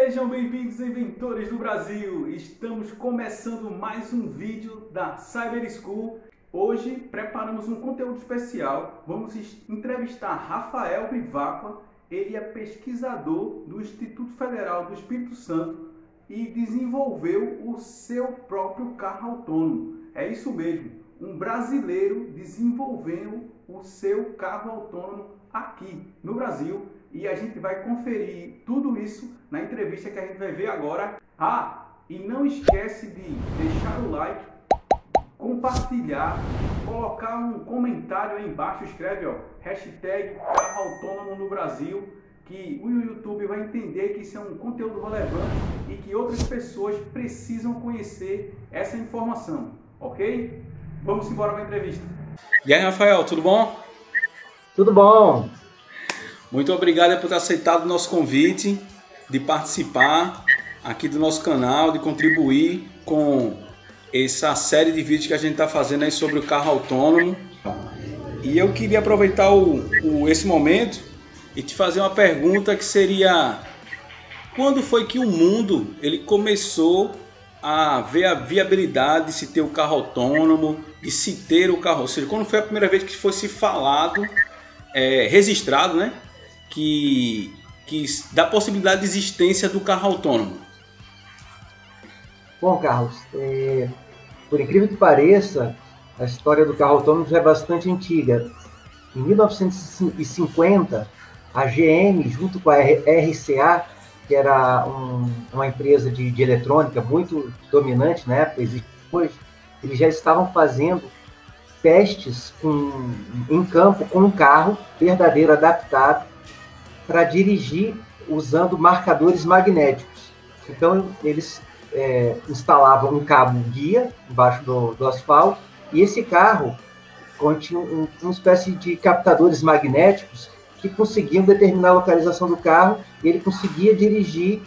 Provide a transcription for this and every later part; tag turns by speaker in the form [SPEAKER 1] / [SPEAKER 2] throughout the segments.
[SPEAKER 1] Sejam bem-vindos, inventores do Brasil! Estamos começando mais um vídeo da Cyber School. Hoje preparamos um conteúdo especial. Vamos entrevistar Rafael Vivacqua. Ele é pesquisador do Instituto Federal do Espírito Santo e desenvolveu o seu próprio carro autônomo. É isso mesmo, um brasileiro desenvolvendo o seu carro autônomo aqui no Brasil. E a gente vai conferir tudo isso na entrevista que a gente vai ver agora. E não esquece de deixar o like, compartilhar, colocar um comentário aí embaixo, escreve hashtag carro autônomo no Brasil, que o YouTube vai entender que isso é um conteúdo relevante e que outras pessoas precisam conhecer essa informação, ok? Vamos embora para a entrevista. E aí, Rafael, tudo bom?
[SPEAKER 2] Tudo bom.
[SPEAKER 1] Muito obrigado por ter aceitado o nosso convite de participar aqui do nosso canal, de contribuir com essa série de vídeos que a gente está fazendo aí sobre o carro autônomo. E eu queria aproveitar esse momento e te fazer uma pergunta que seria: quando foi que o mundo ele começou a ver a viabilidade de se ter o carro autônomo, de se ter o carro, ou seja, quando foi a primeira vez que foi se falado, registrado, né? Que dá possibilidade de existência do carro autônomo?
[SPEAKER 2] Bom, Carlos, por incrível que pareça, a história do carro autônomo já é bastante antiga. Em 1950, a GM, junto com a RCA, que era uma empresa de eletrônica muito dominante na época, existe hoje, eles já estavam fazendo testes em campo com um carro verdadeiro adaptado para dirigir usando marcadores magnéticos. Então, eles instalavam um cabo guia embaixo do asfalto, e esse carro continha uma espécie de captadores magnéticos que conseguiam determinar a localização do carro, e ele conseguia dirigir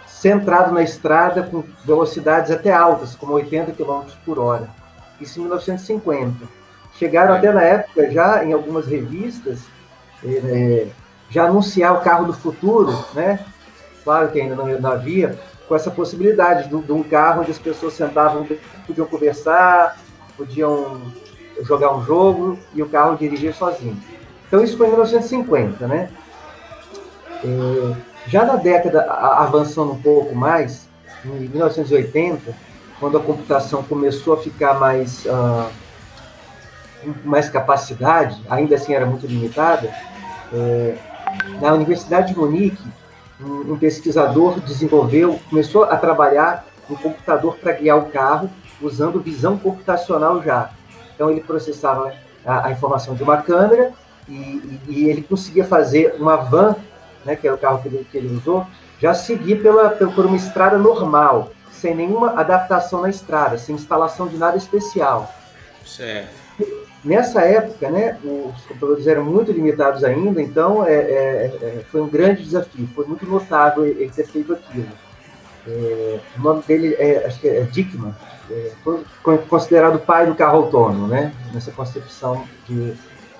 [SPEAKER 2] centrado na estrada com velocidades até altas, como 80 km por hora. Isso em 1950. Chegaram até na época, já em algumas revistas, já anunciar o carro do futuro, né? Claro que ainda não havia, com essa possibilidade de um carro onde as pessoas sentavam, podiam conversar, podiam jogar um jogo e o carro dirigia sozinho. Então isso foi em 1950, né? Já na década, avançando um pouco mais, em 1980, quando a computação começou a ficar mais capacidade, ainda assim era muito limitada, na Universidade de Munique, um pesquisador começou a trabalhar um computador para guiar o carro, usando visão computacional já. Então ele processava a informação de uma câmera e ele conseguia fazer uma van, né, que é o carro que ele usou, já seguir por uma estrada normal, sem nenhuma adaptação na estrada, sem instalação de nada especial.
[SPEAKER 1] Certo.
[SPEAKER 2] Nessa época, né, os computadores eram muito limitados ainda, então foi um grande desafio, foi muito notável ele ter feito aquilo. O nome dele, acho que é Dickmann, foi considerado o pai do carro autônomo, né, nessa concepção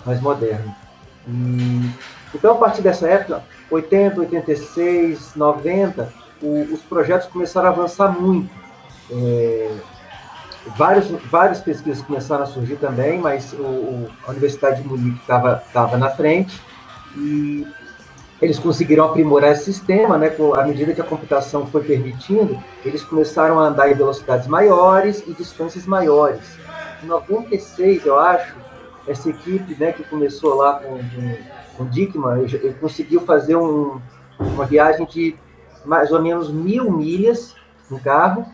[SPEAKER 2] mais moderna. Então, a partir dessa época, 80, 86, 90, os projetos começaram a avançar muito. Várias pesquisas começaram a surgir também, mas a Universidade de Munique estava na frente, e eles conseguiram aprimorar esse sistema, né? À medida que a computação foi permitindo, eles começaram a andar em velocidades maiores e distâncias maiores. Em 96, eu acho, essa equipe, né, que começou lá com Dickmann, ele conseguiu fazer uma viagem de mais ou menos 1.000 milhas no carro,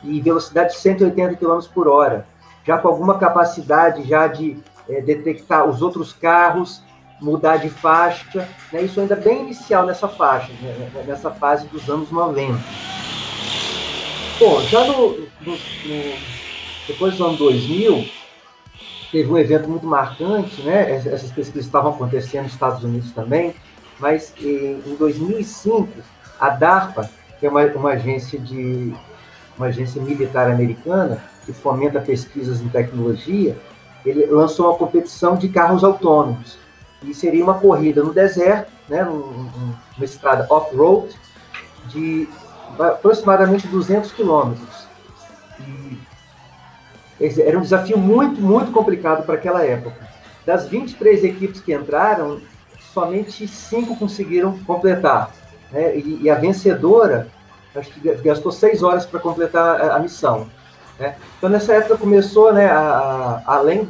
[SPEAKER 2] e velocidade de 180 km por hora, já com alguma capacidade já de detectar os outros carros, mudar de faixa, né? Isso ainda bem inicial nessa faixa, né? Nessa fase dos anos 90. Bom, já depois do ano 2000, teve um evento muito marcante, né? Essas pesquisas estavam acontecendo nos Estados Unidos também, mas em 2005, a DARPA, que é uma agência militar americana que fomenta pesquisas em tecnologia, ele lançou uma competição de carros autônomos. E seria uma corrida no deserto, né, numa estrada off-road, de aproximadamente 200 quilômetros. Era um desafio muito, muito complicado para aquela época. Das 23 equipes que entraram, somente 5 conseguiram completar, né? E a vencedora, acho que gastou 6 horas para completar a missão, né? Então, nessa época começou, né, além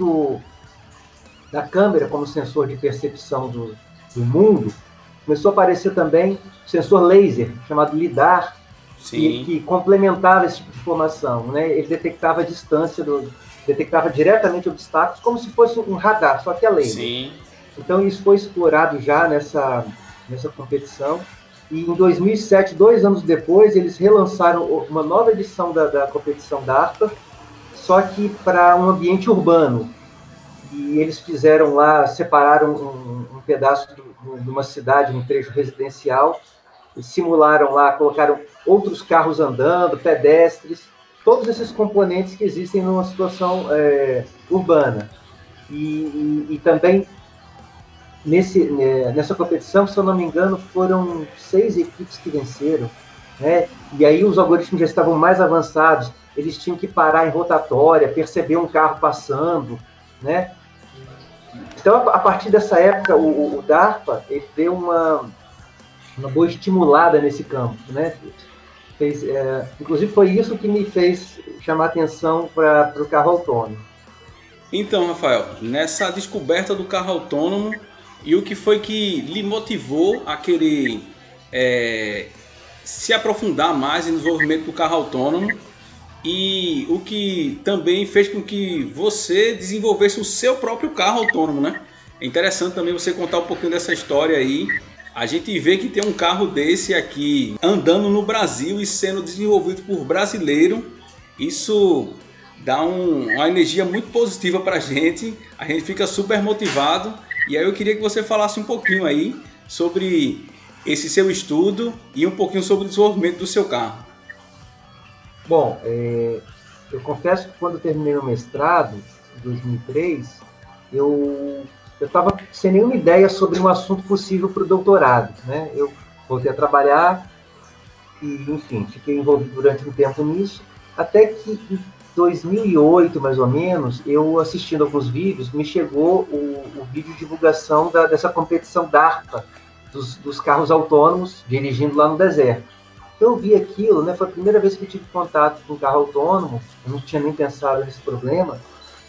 [SPEAKER 2] da câmera como sensor de percepção do mundo, começou a aparecer também o sensor laser, chamado LIDAR, que complementava esse tipo de informação, né? Ele detectava a distância, detectava diretamente obstáculos, como se fosse um radar, só que a laser.
[SPEAKER 3] Sim.
[SPEAKER 2] Então, isso foi explorado já nessa competição. E em 2007, 2 anos depois, eles relançaram uma nova edição da competição DARPA, só que para um ambiente urbano. E eles fizeram lá, separaram um pedaço de uma cidade, um trecho residencial, e simularam lá, colocaram outros carros andando, pedestres, todos esses componentes que existem numa situação urbana. E também, nessa competição, se eu não me engano, foram 6 equipes que venceram, né? E aí os algoritmos já estavam mais avançados, eles tinham que parar em rotatória, perceber um carro passando, né? Então, a partir dessa época, o DARPA ele deu uma boa estimulada nesse campo, né? Inclusive, foi isso que me fez chamar atenção para o carro autônomo.
[SPEAKER 3] Então, Rafael, nessa descoberta do carro autônomo, e o que foi que lhe motivou a querer se aprofundar mais no desenvolvimento do carro autônomo, e o que também fez com que você desenvolvesse o seu próprio carro autônomo, né? É interessante também você contar um pouquinho dessa história aí. A gente vê que tem um carro desse aqui andando no Brasil e sendo desenvolvido por brasileiro. Isso dá uma energia muito positiva para a gente fica super motivado. E aí eu queria que você falasse um pouquinho aí sobre esse seu estudo e um pouquinho sobre o desenvolvimento do seu carro.
[SPEAKER 2] Bom, eu confesso que quando eu terminei o mestrado, em 2003, eu estava sem nenhuma ideia sobre um assunto possível para o doutorado, né? Eu voltei a trabalhar e, enfim, fiquei envolvido durante um tempo nisso, até que em 2008, mais ou menos, eu assistindo alguns vídeos, me chegou o vídeo de divulgação dessa competição DARPA, dos carros autônomos dirigindo lá no deserto. Eu vi aquilo, né? Foi a primeira vez que eu tive contato com um carro autônomo, eu não tinha nem pensado nesse problema,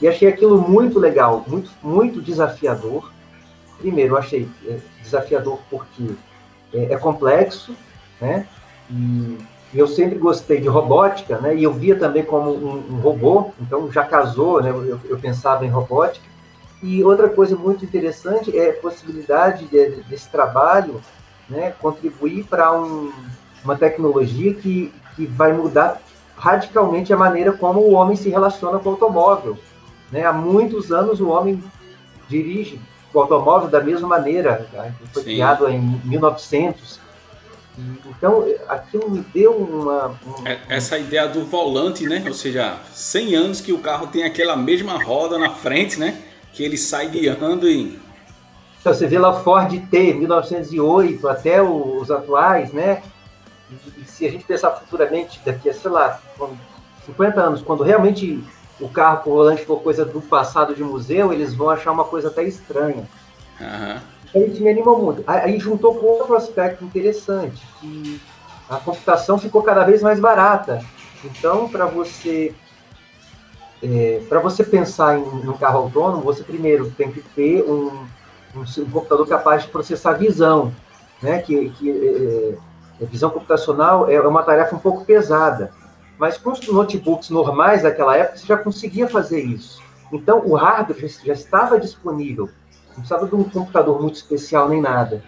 [SPEAKER 2] e achei aquilo muito legal, muito, muito desafiador. Primeiro, eu achei desafiador porque é complexo, né? E eu sempre gostei de robótica, né? E eu via também como um robô, então já casou, né? Eu pensava em robótica. E outra coisa muito interessante é a possibilidade desse trabalho, né, contribuir para uma tecnologia que vai mudar radicalmente a maneira como o homem se relaciona com o automóvel, né? Há muitos anos o homem dirige o automóvel da mesma maneira, né? Foi criado em 1900. Então, aquilo me deu
[SPEAKER 3] Essa ideia do volante, né? Ou seja, 100 anos que o carro tem aquela mesma roda na frente, né? Que ele sai guiando e...
[SPEAKER 2] Então, você vê lá o Ford T, 1908, até os atuais, né? E se a gente pensar futuramente, daqui a, sei lá, 50 anos, quando realmente o carro com o volante for coisa do passado de museu, eles vão achar uma coisa até estranha.
[SPEAKER 3] Uhum.
[SPEAKER 2] Então, isso me animou muito. Aí juntou com outro aspecto interessante, que a computação ficou cada vez mais barata. Então, para você pensar em um carro autônomo, você primeiro tem que ter um computador capaz de processar visão, né? Visão computacional é uma tarefa um pouco pesada, mas com os notebooks normais daquela época você já conseguia fazer isso. Então o hardware já estava disponível, não precisava de um computador muito especial nem nada.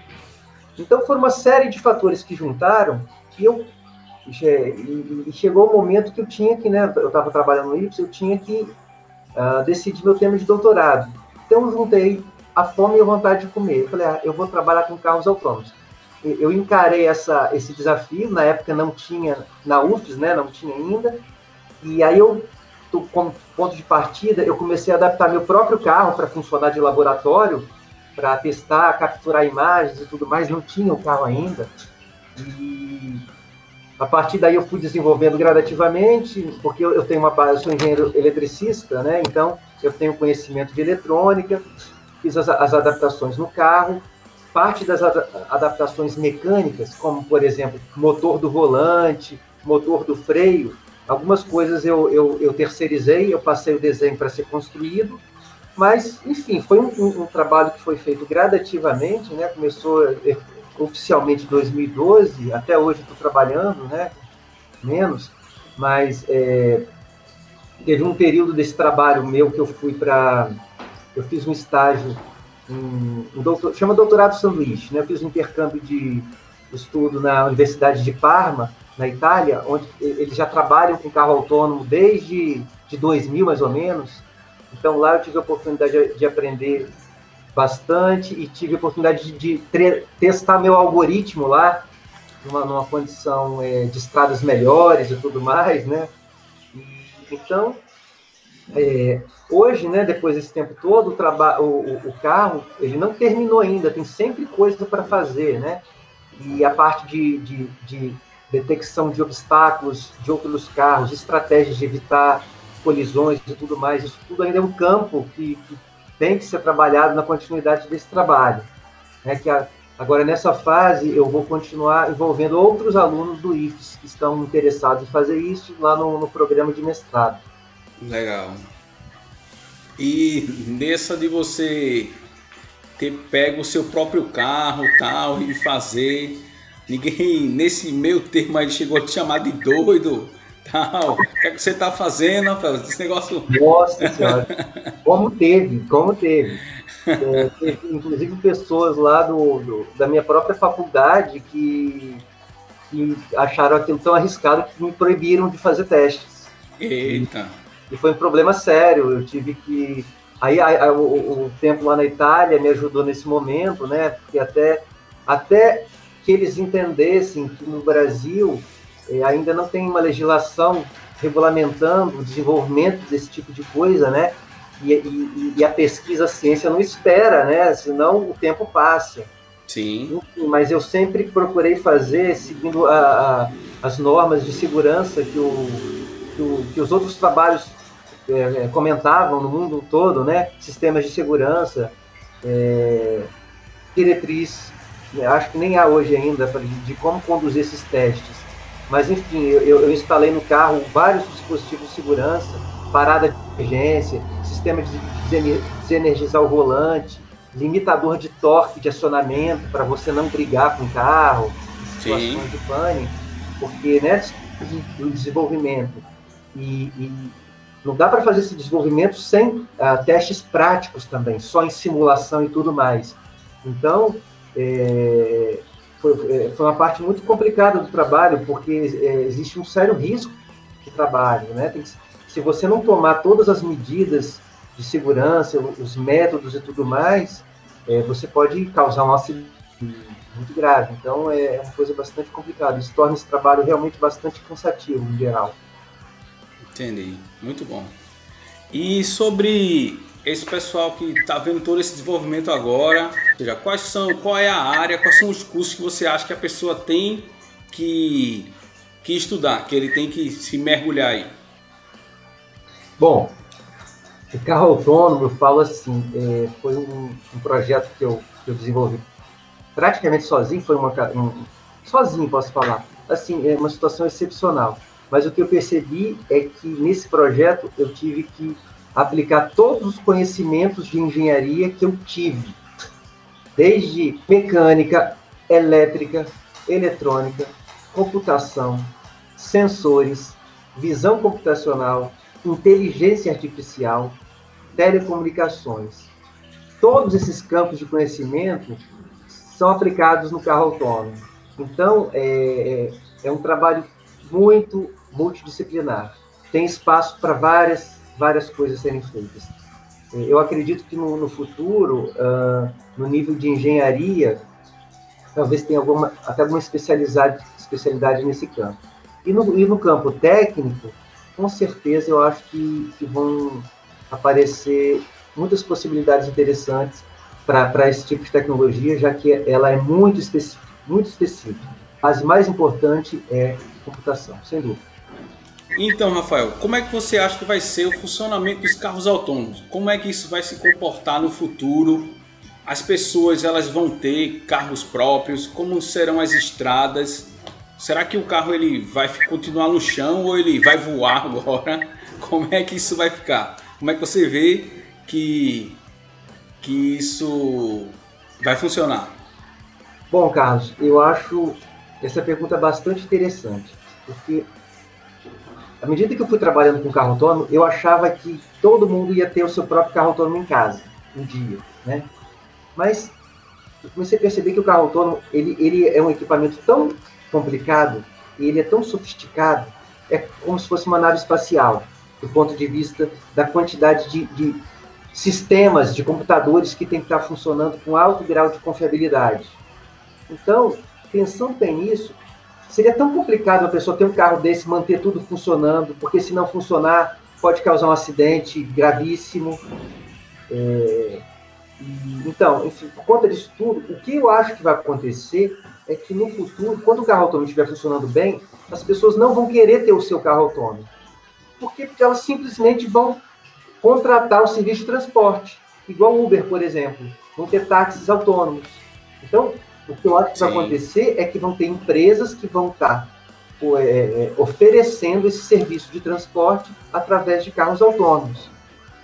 [SPEAKER 2] Então foram uma série de fatores que juntaram e chegou o momento que eu tinha que, né, eu estava trabalhando no IPS, eu tinha que decidir meu tema de doutorado. Então eu juntei a fome e a vontade de comer. Eu falei, eu vou trabalhar com carros autônomos. Eu encarei esse desafio, na época não tinha, na UFES, né, não tinha ainda, e aí como ponto de partida, eu comecei a adaptar meu próprio carro para funcionar de laboratório, para testar, capturar imagens e tudo mais, não tinha o carro ainda, e A partir daí eu fui desenvolvendo gradativamente, porque eu tenho uma base, eu sou engenheiro eletricista, né? Então eu tenho conhecimento de eletrônica, fiz as adaptações no carro, parte das adaptações mecânicas, como por exemplo, motor do volante, motor do freio, algumas coisas eu terceirizei, eu passei o desenho para ser construído, mas, enfim, foi um trabalho que foi feito gradativamente, né? Começou oficialmente em 2012, até hoje estou trabalhando, né? Menos, mas teve um período desse trabalho meu que eu fui para... Eu fiz um estágio, chama doutorado sanduíche, né? Eu fiz um intercâmbio de estudo na Universidade de Parma, na Itália, onde eles já trabalham com carro autônomo desde 2000, mais ou menos. Então, lá eu tive a oportunidade de aprender bastante e tive a oportunidade de testar meu algoritmo lá, numa condição de estradas melhores e tudo mais, né? Então, hoje, né, depois desse tempo todo, o carro, ele não terminou ainda, tem sempre coisa para fazer, né? E a parte de detecção de obstáculos de outros carros, estratégias de evitar colisões e tudo mais, isso tudo ainda é um campo que tem que ser trabalhado na continuidade desse trabalho. Né? Agora, nessa fase, eu vou continuar envolvendo outros alunos do IFES que estão interessados em fazer isso lá no programa de mestrado.
[SPEAKER 3] Legal. E nessa de você ter pego o seu próprio carro tal, e fazer, ninguém nesse meio termo aí chegou a te chamar de doido, tal. O que é que você tá fazendo, Rafael? Esse negócio...
[SPEAKER 2] Nossa Senhora, como teve. Teve, inclusive, pessoas lá da minha própria faculdade que acharam aquilo tão arriscado que me proibiram de fazer testes.
[SPEAKER 3] Eita!
[SPEAKER 2] E foi um problema sério, eu tive que... Aí o tempo lá na Itália me ajudou nesse momento, né? Porque até que eles entendessem que no Brasil ainda não tem uma legislação regulamentando o desenvolvimento desse tipo de coisa, né? E a pesquisa, a ciência não espera, né? Senão o tempo passa.
[SPEAKER 3] Sim.
[SPEAKER 2] Enfim, mas eu sempre procurei fazer seguindo as normas de segurança que os outros trabalhos comentavam no mundo todo, né? Sistemas de segurança, diretriz, acho que nem há hoje ainda, de como conduzir esses testes. Mas, enfim, eu instalei no carro vários dispositivos de segurança, parada de emergência, sistema de desenergizar o volante, limitador de torque de acionamento para você não brigar com o carro, em situações de pânico, porque, né, o desenvolvimento e não dá para fazer esse desenvolvimento sem testes práticos também, só em simulação e tudo mais. Então, foi uma parte muito complicada do trabalho, porque existe um sério risco de trabalho, né? Se você não tomar todas as medidas de segurança, os métodos e tudo mais, você pode causar um acidente muito grave. Então, é uma coisa bastante complicada. Isso torna esse trabalho realmente bastante cansativo, em geral.
[SPEAKER 3] Entendi. Muito bom. E sobre esse pessoal que está vendo todo esse desenvolvimento agora, ou seja, qual é a área, quais são os cursos que você acha que a pessoa tem que estudar, que ele tem que se mergulhar aí?
[SPEAKER 2] Bom, o carro autônomo, eu falo assim, foi um projeto que eu desenvolvi praticamente sozinho, sozinho, posso falar. Assim, é uma situação excepcional. Mas o que eu percebi é que nesse projeto eu tive que aplicar todos os conhecimentos de engenharia que eu tive, desde mecânica, elétrica, eletrônica, computação, sensores, visão computacional, inteligência artificial, telecomunicações. Todos esses campos de conhecimento são aplicados no carro autônomo. Então, é um trabalho muito multidisciplinar. Tem espaço para várias coisas serem feitas. Eu acredito que no futuro, no nível de engenharia, talvez tenha até alguma especialidade nesse campo. E no campo técnico, com certeza eu acho que vão aparecer muitas possibilidades interessantes para esse tipo de tecnologia, já que ela é muito específica. base mais importante é computação, sem dúvida.
[SPEAKER 3] Então, Rafael, como é que você acha que vai ser o funcionamento dos carros autônomos? Como é que isso vai se comportar no futuro? As pessoas, elas vão ter carros próprios? Como serão as estradas? Será que o carro ele vai continuar no chão ou ele vai voar agora? Como é que isso vai ficar? Como é que você vê que isso vai funcionar?
[SPEAKER 2] Bom, Carlos, eu acho essa pergunta bastante interessante, porque à medida que eu fui trabalhando com carro autônomo, eu achava que todo mundo ia ter o seu próprio carro autônomo em casa, um dia, né? Mas eu comecei a perceber que o carro autônomo, ele é um equipamento tão complicado, e ele é tão sofisticado, é como se fosse uma nave espacial, do ponto de vista da quantidade de sistemas, de computadores que tem que estar funcionando com alto grau de confiabilidade. Então, pensando bem nisso, seria tão complicado a pessoa ter um carro desse, manter tudo funcionando, porque se não funcionar, pode causar um acidente gravíssimo. Então, enfim, por conta disso tudo, o que eu acho que vai acontecer é que no futuro, quando o carro autônomo estiver funcionando bem, as pessoas não vão querer ter o seu carro autônomo. Porque elas simplesmente vão contratar o serviço de transporte, igual o Uber, por exemplo. Vão ter táxis autônomos. Então, o que eu acho que vai acontecer é que vão ter empresas que vão estar oferecendo esse serviço de transporte através de carros autônomos.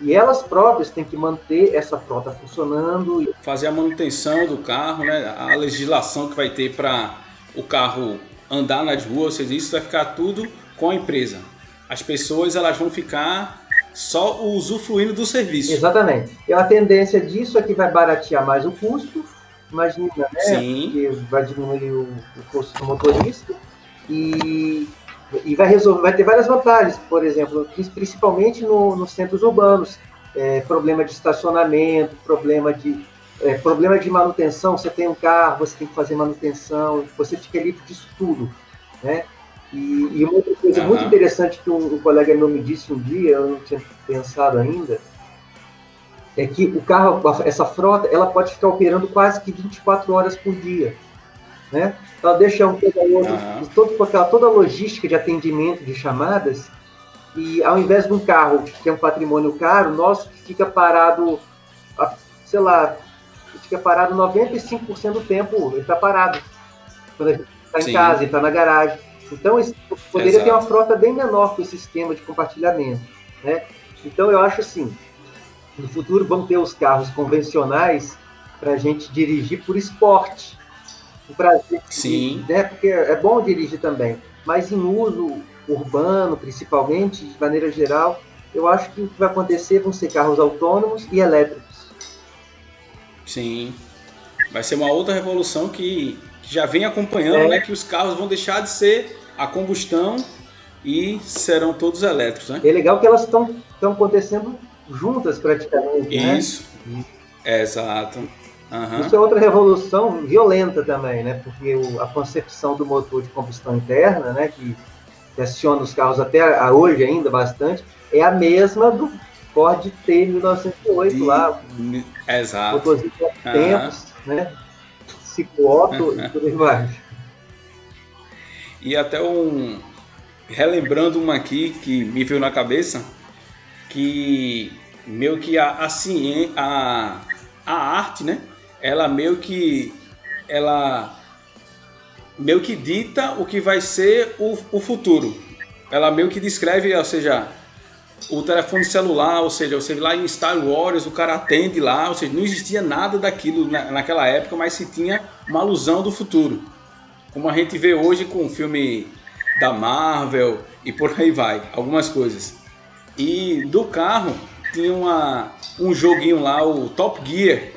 [SPEAKER 2] E elas próprias têm que manter essa frota funcionando.
[SPEAKER 3] Fazer a manutenção do carro, né? A legislação que vai ter para o carro andar nas ruas, ou seja, isso vai ficar tudo com a empresa. As pessoas elas vão ficar só usufruindo do serviço.
[SPEAKER 2] Exatamente. E a tendência disso é que vai baratear mais o custo, imagina, né?
[SPEAKER 3] Sim.
[SPEAKER 2] Que vai diminuir o custo do motorista e vai ter várias vantagens, por exemplo, principalmente nos centros urbanos, problema de estacionamento, problema de manutenção. Você tem um carro, você tem que fazer manutenção, você fica livre disso tudo, né? E uma outra coisa muito interessante que um colega meu me disse um dia, eu não tinha pensado ainda, é que o carro, essa frota, ela pode ficar operando quase que 24 horas por dia, né? Ela deixa um toda a logística de atendimento de chamadas, e ao invés de um carro que é um patrimônio caro, nosso que fica parado, sei lá, fica parado 95% do tempo, ele está parado. Quando a gente está em casa, ele está na garagem. Então, poderia ter uma frota bem menor com esse esquema de compartilhamento, né? Então, eu acho assim, no futuro vão ter os carros convencionais para a gente dirigir por esporte, o prazer, né? Porque é bom dirigir também, mas em uso urbano, principalmente, de maneira geral, eu acho que o que vai acontecer vão ser carros autônomos e elétricos.
[SPEAKER 3] Sim, vai ser uma outra revolução que já vem acompanhando, né? Que os carros vão deixar de ser a combustão e serão todos elétricos, né?
[SPEAKER 2] É legal que elas estão acontecendo juntas praticamente, né?
[SPEAKER 3] Isso, exato.
[SPEAKER 2] Isso é outra revolução violenta também, né? Porque a concepção do motor de combustão interna, né, que aciona os carros até hoje ainda bastante, é a mesma do Ford T 1908 lá.
[SPEAKER 3] Exato.
[SPEAKER 2] Motorzinho de tempos, né? Ciclo Otto e tudo mais.
[SPEAKER 3] E até relembrando uma aqui que me veio na cabeça, que meio que a arte, né? Ela meio que dita o que vai ser o futuro. Ela meio que descreve, ou seja, o telefone celular, ou seja, você vê lá em Star Wars, o cara atende lá, ou seja, não existia nada daquilo naquela época, mas se tinha uma alusão do futuro. Como a gente vê hoje com o filme da Marvel e por aí vai, algumas coisas. E do carro tinha um joguinho lá, o Top Gear.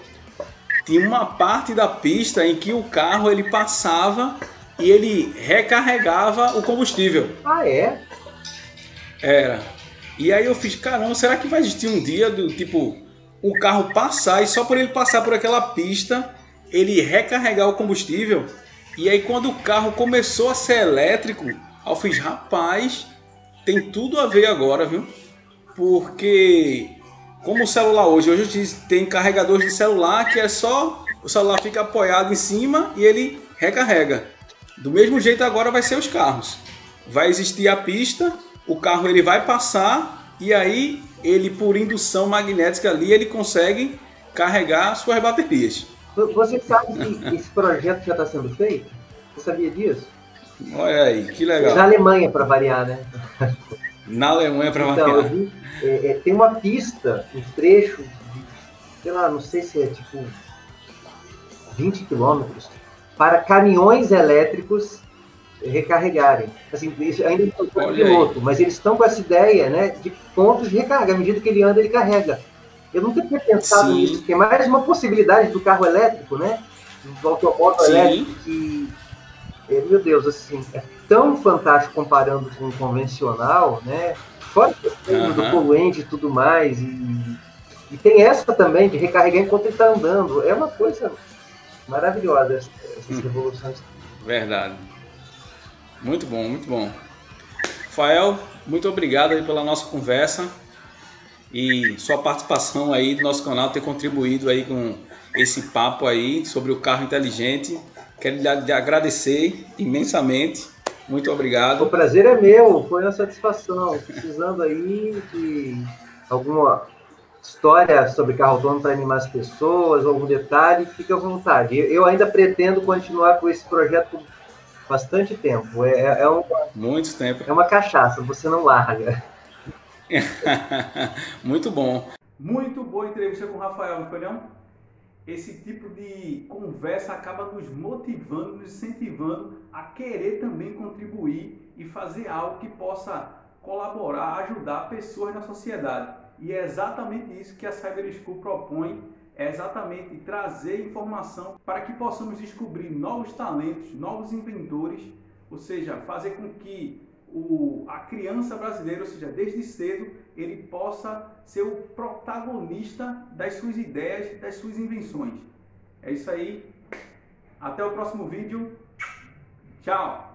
[SPEAKER 3] Tinha uma parte da pista em que o carro ele passava e ele recarregava o combustível.
[SPEAKER 2] Ah, é?
[SPEAKER 3] Era. E aí eu fiz, caramba, será que vai existir um dia do tipo o carro passar e só por ele passar por aquela pista ele recarregar o combustível? E aí quando o carro começou a ser elétrico, eu fiz, rapaz, tem tudo a ver agora, viu? Porque como o celular hoje tem carregadores de celular que é só o celular fica apoiado em cima e ele recarrega. Do mesmo jeito agora vai ser os carros. Vai existir a pista, o carro ele vai passar e aí ele, por indução magnética ali, ele consegue carregar suas baterias.
[SPEAKER 2] Você sabe que esse projeto já está sendo feito? Você sabia disso?
[SPEAKER 3] Olha aí, que legal.
[SPEAKER 2] Na Alemanha, para variar, né?
[SPEAKER 3] Na Alemanha, para
[SPEAKER 2] então,
[SPEAKER 3] variar.
[SPEAKER 2] Tem uma pista, um trecho, sei lá, não sei se é tipo 20 quilômetros, para caminhões elétricos recarregarem. Assim, isso ainda não foi piloto, mas eles estão com essa ideia, né, de pontos de recarga. À medida que ele anda, ele carrega. Eu nunca tinha pensado nisso, que é mais uma possibilidade do carro elétrico, né? Do automóvel elétrico, que, meu Deus, assim, é tão fantástico comparando com o convencional, né? Fora do poluente e tudo mais. E tem essa também de recarregar enquanto ele está andando. É uma coisa maravilhosa essas revoluções.
[SPEAKER 3] Verdade. Muito bom, muito bom. Rafael, muito obrigado aí pela nossa conversa e sua participação aí do nosso canal, ter contribuído aí com esse papo aí sobre o carro inteligente. Quero lhe agradecer imensamente. Muito obrigado.
[SPEAKER 2] O prazer é meu, foi uma satisfação. Precisando aí de alguma história sobre carro autônomo para animar as pessoas, algum detalhe, fique à vontade. Eu ainda pretendo continuar com esse projeto por bastante tempo.
[SPEAKER 3] Muito tempo.
[SPEAKER 2] É uma cachaça, você não larga.
[SPEAKER 3] Muito bom.
[SPEAKER 1] Muito boa entrevista com o Rafael, não foi não? Esse tipo de conversa acaba nos motivando, nos incentivando a querer também contribuir e fazer algo que possa colaborar, ajudar pessoas na sociedade. E é exatamente isso que a Cyber School propõe, é exatamente trazer informação para que possamos descobrir novos talentos, novos inventores, ou seja, fazer com que a criança brasileira, ou seja, desde cedo, ele possa ser o protagonista das suas ideias, das suas invenções. É isso aí. Até o próximo vídeo. Tchau!